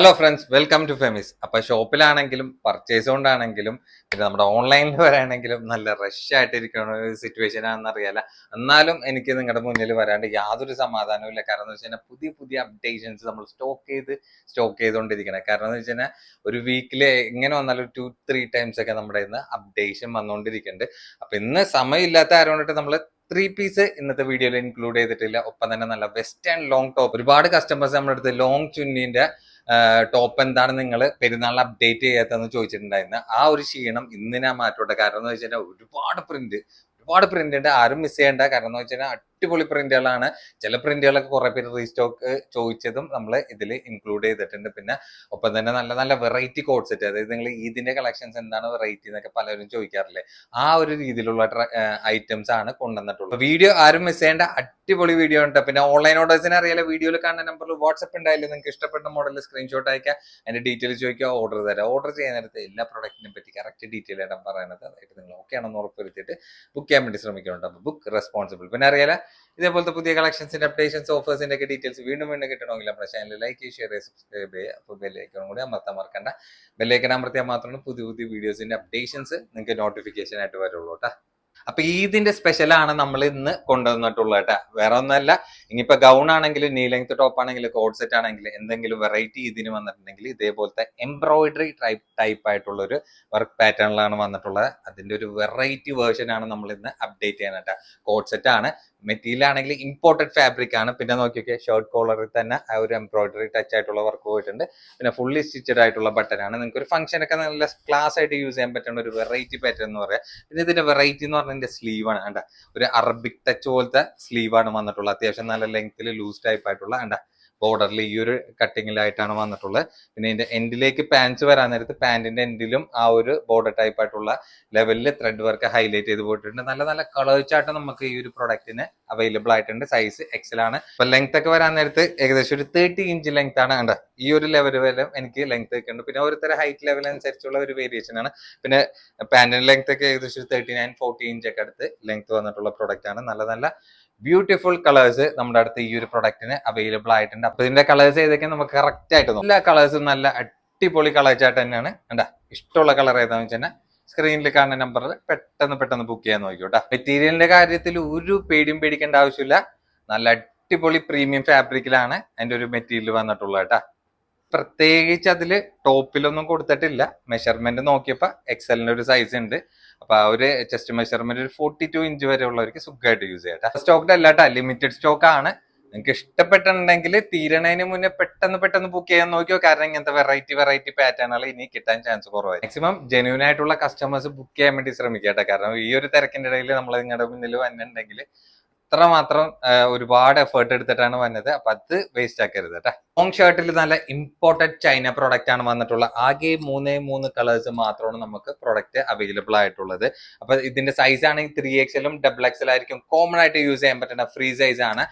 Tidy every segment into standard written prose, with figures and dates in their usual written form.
Hello friends, welcome to Femis. അപ്പൊ ഷോപ്പിലാണെങ്കിലും purchase കൊണ്ടാണെങ്കിലും പിന്നെ നമ്മുടെ ഓൺലൈനിൽ വരാണെങ്കിലും നല്ല റഷ് ആയിട്ടിരിക്കുന്ന ഒരു സിറ്റുവേഷൻ ആണെന്ന് അറിയാല. എന്നാലും എനിക്ക് നിങ്ങളുടെ മുന്നിൽ വരാണ്ട് യാതൊരു സമാധാനവും ഇല്ല. കാരണം എന്ന് വെച്ച് കഴിഞ്ഞാൽ പുതിയ പുതിയ അപ്ഡേഷൻസ് നമ്മൾ സ്റ്റോക്ക് ചെയ്തുകൊണ്ടിരിക്കണം. കാരണം എന്ന് വെച്ച് കഴിഞ്ഞാൽ ഒരു വീക്കിൽ എങ്ങനെ വന്നാലും 2-3 ടൈംസ് ഒക്കെ നമ്മുടെ ഇന്ന് അപ്ഡേഷൻ വന്നുകൊണ്ടിരിക്കുന്നുണ്ട്. അപ്പൊ ഇന്ന് സമയമില്ലാത്ത ആരോണ്ടിട്ട് നമ്മൾ 3 പീസ് ഇന്നത്തെ വീഡിയോയിൽ ഇൻക്ലൂഡ് ചെയ്തിട്ടില്ല. ഒപ്പം തന്നെ നല്ല വെസ്റ്റേൺ ലോങ് ടോപ്പ് ഒരുപാട് കസ്റ്റമേഴ്സ് നമ്മുടെ അടുത്ത് ലോങ് ചുന്നീന്റെ ടോപ്പ് എന്താണ് നിങ്ങൾ പെരുന്നാളിൽ അപ്ഡേറ്റ് ചെയ്യാത്തതെന്ന് ചോദിച്ചിട്ടുണ്ടായിരുന്നു. ആ ഒരു ക്ഷീണം ഇന്ന് ഞാൻ മാറ്റോട്ടെ. കാരണം എന്ന് വെച്ച് കഴിഞ്ഞാൽ ഒരുപാട് പ്രിന്റ് ഉണ്ട്. ആരും മിസ് ചെയ്യേണ്ട. കാരണം എന്ന് വെച്ച് കഴിഞ്ഞാൽ അടിപൊളി പ്രിന്റുകളാണ്. ചില പ്രിന്റുകളൊക്കെ കുറെ പേര് റീസ്റ്റോക്ക് ചോദിച്ചതും നമ്മൾ ഇതിൽ ഇൻക്ലൂഡ് ചെയ്തിട്ടുണ്ട്. പിന്നെ ഒപ്പം തന്നെ നല്ല നല്ല വെറൈറ്റി കോഡ് സെറ്റ്, അതായത് നിങ്ങൾ ഇതിന്റെ കളക്ഷൻസ് എന്താണ് വെറൈറ്റി എന്നൊക്കെ പലരും ചോദിക്കാറില്ലേ, ആ ഒരു രീതിയിലുള്ള ഐറ്റംസ് ആണ് കൊണ്ടുവന്നിട്ടുള്ളത്. വീഡിയോ ആരും മിസ് ചെയ്യേണ്ട, അടിപൊളി വീഡിയോ ഉണ്ട്. പിന്നെ ഓൺലൈൻ ഓർഡേഴ്സിന് അറിയാലോ, വീഡിയോയിൽ കാണുന്ന നമ്പറിൽ വാട്സ്ആപ്പ് ഉണ്ടായില്ലേ, നിങ്ങൾക്ക് ഇഷ്ടപ്പെട്ട മോഡൽ സ്ക്രീൻഷോട്ട് അയക്കുക, അതിന്റെ ഡീറ്റെയിൽസ് ചോദിക്കുക, ഓർഡർ തരാം. ഓർഡർ ചെയ്യാൻ നേരത്തെ എല്ലാ പ്രൊഡക്റ്റിനെ പറ്റി കറക്റ്റ് ഡീറ്റെയിൽ ആയിട്ട് പറയുന്നത്, അതായത് നിങ്ങൾ ഓക്കെ ആണെന്ന് ഉറപ്പുവരുത്തിയിട്ട് ബുക്ക് ചെയ്യാൻ വേണ്ടി ശ്രമിക്കുന്നുണ്ട്. അപ്പോൾ ബുക്ക് റെസ്പോൺസിബിൾ. പിന്നെ അറിയാലോ, ഇതേപോലത്തെ പുതിയ കളക്ഷൻസിന്റെ അപ്ഡേഷൻസ് ഓഫേഴ്സിന്റെ ഒക്കെ ഡീറ്റെയിൽസ് വീണ്ടും കിട്ടണമെങ്കിൽ നമ്മുടെ ചാനൽ ലൈക്ക്, ഷെയർ, സബ്സ്ക്രൈബ് ചെയ്യുക. അപ്പോൾ ബെല്ലൈക്കണും കൂടി അമർത്താൻ മറക്കണ്ട. ബെല്ലൈക്കൺ അമർത്തിയാൽ മാത്രമാണ് പുതിയ പുതിയ വീഡിയോസിന്റെ അപ്ഡേഷൻസ് നിങ്ങൾക്ക് നോട്ടിഫിക്കേഷൻ ആയിട്ട് വരുള്ളൂ കേട്ടോ. അപ്പൊ ഇതിന്റെ സ്പെഷ്യലാണ് നമ്മൾ ഇന്ന് കൊണ്ടുവന്നിട്ടുള്ളത് കേട്ടോ. വേറെ ഒന്നല്ല, ഇനിയിപ്പോ ഗൗൺ ആണെങ്കിലും നീ ലെങ്ത് ടോപ്പ് ആണെങ്കിലും കോഡ് സെറ്റ് ആണെങ്കിലും എന്തെങ്കിലും വെറൈറ്റി ഇതിന് വന്നിട്ടുണ്ടെങ്കിൽ ഇതേപോലത്തെ എംബ്രോയിഡറി ടൈപ്പ് ആയിട്ടുള്ള ഒരു വർക്ക് പാറ്റേണിലാണ് വന്നിട്ടുള്ളത്. അതിന്റെ ഒരു വെറൈറ്റി വേർഷൻ ആണ് നമ്മൾ ഇന്ന് അപ്ഡേറ്റ് ചെയ്യാനായിട്ട്. കോഡ് സെറ്റ് ആണ്, മെറ്റീരിയൽ ആണെങ്കിൽ ഇമ്പോർട്ടഡ് ഫാബ്രിക് ആണ്. പിന്നെ നോക്കിയൊക്കെ ഷർട്ട് കോളറിൽ തന്നെ ആ ഒരു എംബ്രോയിഡറി ടച്ച് ആയിട്ടുള്ള വർക്ക് പോയിട്ടുണ്ട്. പിന്നെ ഫുള്ളി സ്റ്റിച്ചഡ് ആയിട്ടുള്ള ബട്ടൺ ആണ്. നിങ്ങൾക്ക് ഒരു ഫംഗ്ഷൻ ഒക്കെ നല്ല ക്ലാസ് ആയിട്ട് യൂസ് ചെയ്യാൻ പറ്റുന്ന ഒരു വെറൈറ്റി പാറ്റേൺ എന്ന് പറയാം. പിന്നെ ഇതിന്റെ വെറൈറ്റി എന്ന് പറഞ്ഞാൽ സ്ലീവ് ആണ് കണ്ട, ഒരു അറബിക് ടച്ച് പോലത്തെ സ്ലീവ് ആണ് വന്നിട്ടുള്ളത്. അത്യാവശ്യം നല്ല ലെങ്ത്തിൽ ലൂസ് ടൈപ്പ് ആയിട്ടുള്ള കണ്ട ബോർഡറിൽ ഈ ഒരു കട്ടിങ്ങിലായിട്ടാണ് വന്നിട്ടുള്ളത്. പിന്നെ ഇതിന്റെ എൻഡിലേക്ക് പാൻസ് വരാൻ നേരത്ത് പാന്റിന്റെ എൻഡിലും ആ ഒരു ബോർഡർ ടൈപ്പ് ആയിട്ടുള്ള ലെവലിൽ ത്രെഡ് വർക്ക് ഹൈലൈറ്റ് ചെയ്ത് പോയിട്ടുണ്ട്. നല്ല നല്ല കളേഴ്സ് ആയിട്ട് നമുക്ക് ഈ ഒരു പ്രൊഡക്റ്റിന് അവൈലബിൾ ആയിട്ടുണ്ട്. സൈസ് എക്സൽ ആണ്. അപ്പൊ ലെങ്ത് ഒക്കെ വരാൻ നേരത്ത് ഏകദേശം ഒരു 30 ഇഞ്ച് ലെങ്ത് ആണ് കണ്ട. ഈ ഒരു ലെവൽ വരെ എനിക്ക് ലെങ്ത് ഒക്കെ ഉണ്ട്. പിന്നെ ഓരോരുത്തരുടെ ഹൈറ്റ് ലെവൽ അനുസരിച്ചുള്ള ഒരു വേരിയേഷൻ ആണ്. പിന്നെ പാന്റിന്റെ ലെങ്ത് ഒക്കെ ഏകദേശം 39-40 ഇഞ്ച് ഒക്കെ അടുത്ത് ലെങ്ത് വന്നിട്ടുള്ള പ്രൊഡക്റ്റ് ആണ്. നല്ല നല്ല ബ്യൂട്ടിഫുൾ കളേഴ്സ് നമ്മുടെ അടുത്ത് ഈ ഒരു പ്രൊഡക്റ്റിന് അവൈലബിൾ ആയിട്ടുണ്ട്. അപ്പൊ ഇതിന്റെ കളേഴ്സ് ഏതൊക്കെ നമുക്ക് കറക്റ്റ് ആയിട്ട് എല്ലാ കളേഴ്സും നല്ല അടിപൊളി കളേഴ്സ് ആയിട്ട് തന്നെയാണ്. എന്താ ഇഷ്ടമുള്ള കളർ ഏതാണെന്ന് വെച്ചാൽ സ്ക്രീനിൽ കാണുന്ന നമ്പറിൽ പെട്ടെന്ന് ബുക്ക് ചെയ്യാൻ നോക്കിയോട്ടാ. മെറ്റീരിയലിന്റെ കാര്യത്തിൽ ഒരു പേടിയും പേടിക്കേണ്ട ആവശ്യമില്ല. നല്ല അടിപൊളി പ്രീമിയം ഫാബ്രിക്കിലാണ് അതിന്റെ ഒരു മെറ്റീരിയൽ വന്നിട്ടുള്ളത് കേട്ടാ. പ്രത്യേകിച്ച് അതില് ടോപ്പിലൊന്നും കൊടുത്തിട്ടില്ല. മെഷർമെന്റ് നോക്കിയപ്പോ എക്സലിന്റെ ഒരു സൈസ് ഉണ്ട്. അപ്പൊ ആ ഒരു ചെസ്റ്റ് മെഷർമെന്റ് ഒരു 42 ഇഞ്ച് വരെ ഉള്ളവർക്ക് സുഖമായിട്ട് യൂസ് ചെയ്യാം. സ്റ്റോക്ക് അല്ലാട്ടാ, ലിമിറ്റഡ് സ്റ്റോക്ക് ആണ്. നിങ്ങൾക്ക് ഇഷ്ടപ്പെട്ടിട്ടുണ്ടെങ്കിൽ തീരണതിന് മുന്നേ പെട്ടെന്ന് ബുക്ക് ചെയ്യാൻ നോക്കിയോ. കാരണം ഇങ്ങനത്തെ വെറൈറ്റി പാറ്റേണുകൾ ഇനി കിട്ടാൻ ചാൻസ് കുറവായി. മാക്സിമം ജെന്യൂൻ ആയിട്ടുള്ള കസ്റ്റമേഴ്സ് ബുക്ക് ചെയ്യാൻ വേണ്ടി ശ്രമിക്കട്ടെ. കാരണം ഈ ഒരു തിരക്കിന്റെ ഇടയിൽ നമ്മൾ നിങ്ങളുടെ മുന്നിൽ വന്നിട്ടുണ്ടെങ്കിൽ അത്രമാത്രം ഒരുപാട് എഫേർട്ട് എടുത്തിട്ടാണ് വന്നത്. അപ്പൊ അത് വേസ്റ്റ് ആക്കരുത് കേട്ടോ. ലോങ് ഷർട്ടിൽ നല്ല ഇമ്പോർട്ടഡ് ചൈന പ്രോഡക്റ്റ് ആണ് വന്നിട്ടുള്ളത്. ആകെ 3 കളേഴ്സ് മാത്രമാണ് നമുക്ക് പ്രൊഡക്റ്റ് അവൈലബിൾ ആയിട്ടുള്ളത്. അപ്പൊ ഇതിന്റെ സൈസ് ആണെങ്കിൽ 3XL XXL ആയിരിക്കും കോമൺ ആയിട്ട് യൂസ് ചെയ്യാൻ പറ്റുന്ന ഫ്രീ സൈസ് ആണ്.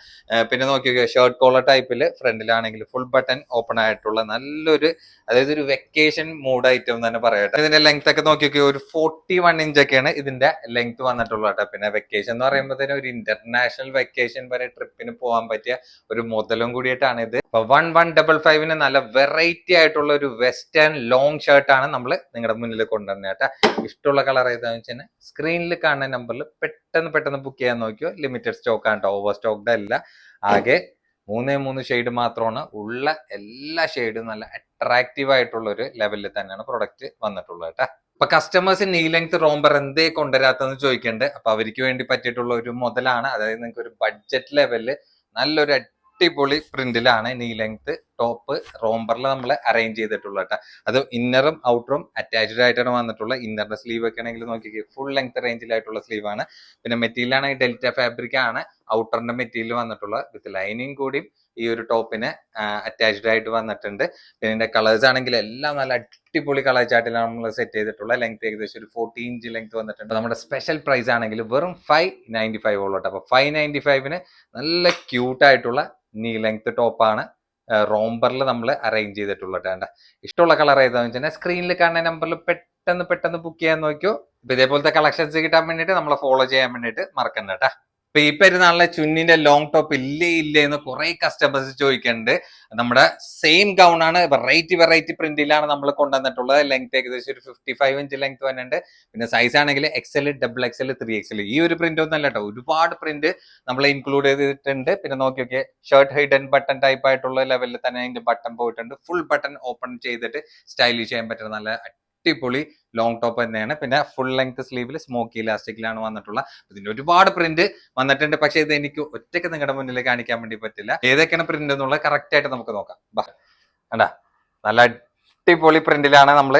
പിന്നെ നോക്കിയോ, ഷർട്ട് കോളർ ടൈപ്പിൽ ഫ്രണ്ടിലാണെങ്കിൽ ഫുൾ ബട്ടൺ ഓപ്പൺ ആയിട്ടുള്ള നല്ലൊരു, അതായത് ഒരു വെക്കേഷൻ മൂഡ് ഐറ്റം തന്നെ പറയട്ടെ. ഇതിന്റെ ലെങ്ത് ഒക്കെ നോക്കിയൊക്കെ ഒരു 41 ഇഞ്ചൊക്കെയാണ് ഇതിന്റെ ലെങ്ത് വന്നിട്ടുള്ളത് കേട്ടോ. പിന്നെ വെക്കേഷൻ എന്ന് പറയുമ്പോഴത്തേനും ഒരു ഇന്റർനാഷണൽ വെക്കേഷൻ വരെ ട്രിപ്പിന് പോകാൻ പറ്റിയ ഒരു മുതലും കൂടിയിട്ടാണ് ഇത്. 1155 നല്ല വെറൈറ്റി ആയിട്ടുള്ള ഒരു വെസ്റ്റേൺ ലോങ് ഷർട്ട് ആണ് നമ്മൾ നിങ്ങളുടെ മുന്നിൽ കൊണ്ടുവന്നത് കേട്ടോ. ഇഷ്ടമുള്ള കളർ ഏതാണെന്ന് വെച്ചാൽ സ്ക്രീനിൽ കാണുന്ന നമ്പറിൽ പെട്ടെന്ന് ബുക്ക് ചെയ്യാൻ നോക്കിയോ. ലിമിറ്റഡ് സ്റ്റോക്ക് ആണ് കേട്ടോ, ഓവർ സ്റ്റോക്ക്ഡ് അല്ല. ആകെ 3 ഷെയ്ഡ് മാത്രമാണ് ഉള്ള. എല്ലാ ഷെയ്ഡും നല്ല അട്രാക്റ്റീവ് ആയിട്ടുള്ള ഒരു ലെവലിൽ തന്നെയാണ് പ്രൊഡക്റ്റ് വന്നിട്ടുള്ളത് കേട്ടോ. അപ്പൊ കസ്റ്റമേഴ്സ് നീ ലെങ്ത് റോംബർ എന്തേ കൊണ്ടുവരാത്തെന്ന് ചോദിക്കണ്ട്. അപ്പൊ അവർക്ക് വേണ്ടി പറ്റിയിട്ടുള്ള ഒരു മുതലാണ്. അതായത് നിങ്ങൾക്ക് ഒരു ബഡ്ജറ്റ് ലെവലില് നല്ലൊരു അടിപൊളി പ്രിന്റിലാണ് നീ ലെങ്ത് ടോപ്പ് റോംബറിൽ നമ്മൾ അറേഞ്ച് ചെയ്തിട്ടുള്ളത് കേട്ടോ. അത് ഇന്നറും ഔട്ടറും അറ്റാച്ച്ഡ് ആയിട്ടാണ് വന്നിട്ടുള്ളത്. ഇന്നറിന്റെ സ്ലീവ് ഒക്കെ ആണെങ്കിൽ നോക്കിക്കേ, ഫുൾ ലെങ്ത് റേഞ്ചിലായിട്ടുള്ള സ്ലീവ് ആണ്. പിന്നെ മെറ്റീരിയൽ ആണെങ്കിൽ ഡെൽറ്റ ഫാബ്രിക് ആണ് ഔട്ടറിന്റെ മെറ്റീരിയൽ വന്നിട്ടുള്ളത്. വിത്ത് ലൈനിങ് കൂടി ഈ ഒരു ടോപ്പിന് അറ്റാച്ച്ഡ് ആയിട്ട് വന്നിട്ടുണ്ട്. പിന്നെ ഇതിന്റെ കളേഴ്സ് ആണെങ്കിൽ എല്ലാം നല്ല അടിപൊളി കളർ ചാർട്ടിലാണ് നമ്മൾ സെറ്റ് ചെയ്തിട്ടുള്ള. ലെങ്ത് ഏകദേശം ഒരു 40 ഇഞ്ച് ലെങ്ത് വന്നിട്ടുണ്ട്. നമ്മുടെ സ്പെഷ്യൽ പ്രൈസ് ആണെങ്കിൽ വെറും 595 ഉള്ളൂ. അപ്പൊ 595 നല്ല ക്യൂട്ട് ആയിട്ടുള്ള നീ ലെങ്ത് ടോപ്പാണ് റോംബറിൽ നമ്മൾ അറേഞ്ച് ചെയ്തിട്ടുള്ളത് കേട്ടോ. ഇഷ്ടമുള്ള കളർ ഏതാണെന്ന് വെച്ചാൽ സ്ക്രീനിൽ കാണുന്ന നമ്പറിൽ പെട്ടെന്ന് ബുക്ക് ചെയ്യാൻ നോക്കിയോ. ഇപ്പൊ ഇതേപോലത്തെ കളക്ഷൻസ് കിട്ടാൻ വേണ്ടിയിട്ട് നമ്മളെ ഫോളോ ചെയ്യാൻ വേണ്ടിയിട്ട് മറക്കണ്ട കേട്ടോ. ഇപ്പൊ ഈ പെരുന്നാളിലെ ചുന്നിന്റെ ലോങ് ടോപ്പ് ഇല്ലേ ഇല്ലേ എന്ന് കുറെ കസ്റ്റമേഴ്സ് ചോദിക്കുന്നുണ്ട്. നമ്മുടെ സെയിം ഗൗൺ ആണ്, വെറൈറ്റി പ്രിന്റിലാണ് നമ്മൾ കൊണ്ടുവന്നിട്ടുള്ളത്. ലെങ്ത് ഏകദേശം ഒരു 55 ഇഞ്ച് ലെങ്ത് വരുന്നുണ്ട്. പിന്നെ സൈസ് ആണെങ്കിൽ XL, XXL, 3XL. ഈ ഒരു പ്രിന്റ് ഒന്നും അല്ല കേട്ടോ, ഒരുപാട് പ്രിന്റ് നമ്മൾ ഇൻക്ലൂഡ് ചെയ്തിട്ടുണ്ട്. പിന്നെ നോക്കി നോക്കിയേ, ഷർട്ട് ഹിഡൻ ബട്ടൺ ടൈപ്പ് ആയിട്ടുള്ള ലെവലിൽ തന്നെ അതിന്റെ ബട്ടൺ പോയിട്ടുണ്ട്. ഫുൾ ബട്ടൺ ഓപ്പൺ ചെയ്തിട്ട് സ്റ്റൈലിഷ് ചെയ്യാൻ പറ്റുന്ന നല്ല അടിപൊളി ലോങ് ടോപ്പ് തന്നെയാണ്. പിന്നെ ഫുൾ ലെങ്ത് സ്ലീവിൽ സ്മോക്കി ഇലാസ്റ്റിക്കിലാണ് വന്നിട്ടുള്ള. ഇതിന്റെ ഒരുപാട് പ്രിന്റ് വന്നിട്ടുണ്ട്. പക്ഷെ ഇത് എനിക്ക് ഒറ്റയ്ക്ക് നിങ്ങളുടെ മുന്നിൽ കാണിക്കാൻ വേണ്ടി പറ്റില്ല. ഏതൊക്കെയാണ് പ്രിന്റ് എന്നുള്ളത് കറക്റ്റ് ആയിട്ട് നമുക്ക് നോക്കാം. കണ്ടാ, നല്ല അടിപൊളി പ്രിന്റിലാണ് നമ്മൾ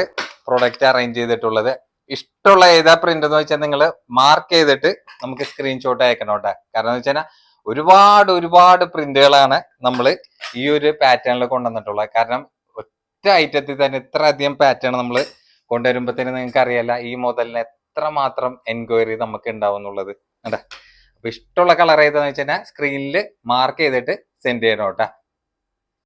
പ്രൊഡക്റ്റ് അറേഞ്ച് ചെയ്തിട്ടുള്ളത്. ഇഷ്ടമുള്ള ഏതാ പ്രിന്റ് എന്ന് വെച്ചാൽ നിങ്ങൾ മാർക്ക് ചെയ്തിട്ട് നമുക്ക് സ്ക്രീൻഷോട്ട് അയക്കണം കേട്ടോ. കാരണം എന്ന് വെച്ചാൽ ഒരുപാട് പ്രിന്റുകളാണ് നമ്മൾ ഈ ഒരു പാറ്റേണിൽ കൊണ്ടുവന്നിട്ടുള്ളത്. കാരണം ഒറ്റ ഐറ്റത്തിൽ തന്നെ ഇത്ര അധികം പാറ്റേൺ നമ്മൾ കൊണ്ടുവരുമ്പോഴത്തേന് നിങ്ങൾക്ക് അറിയാല്ല ഈ മോഡലിന് എത്രമാത്രം എൻക്വയറി നമുക്ക് ഉണ്ടാവും എന്നുള്ളത്. അതെ, അപ്പൊ ഇഷ്ടമുള്ള കളർ ഏതാന്ന് വെച്ച് കഴിഞ്ഞാൽ സ്ക്രീനിൽ മാർക്ക് ചെയ്തിട്ട് സെൻഡ് ചെയ്യണം കേട്ടോ.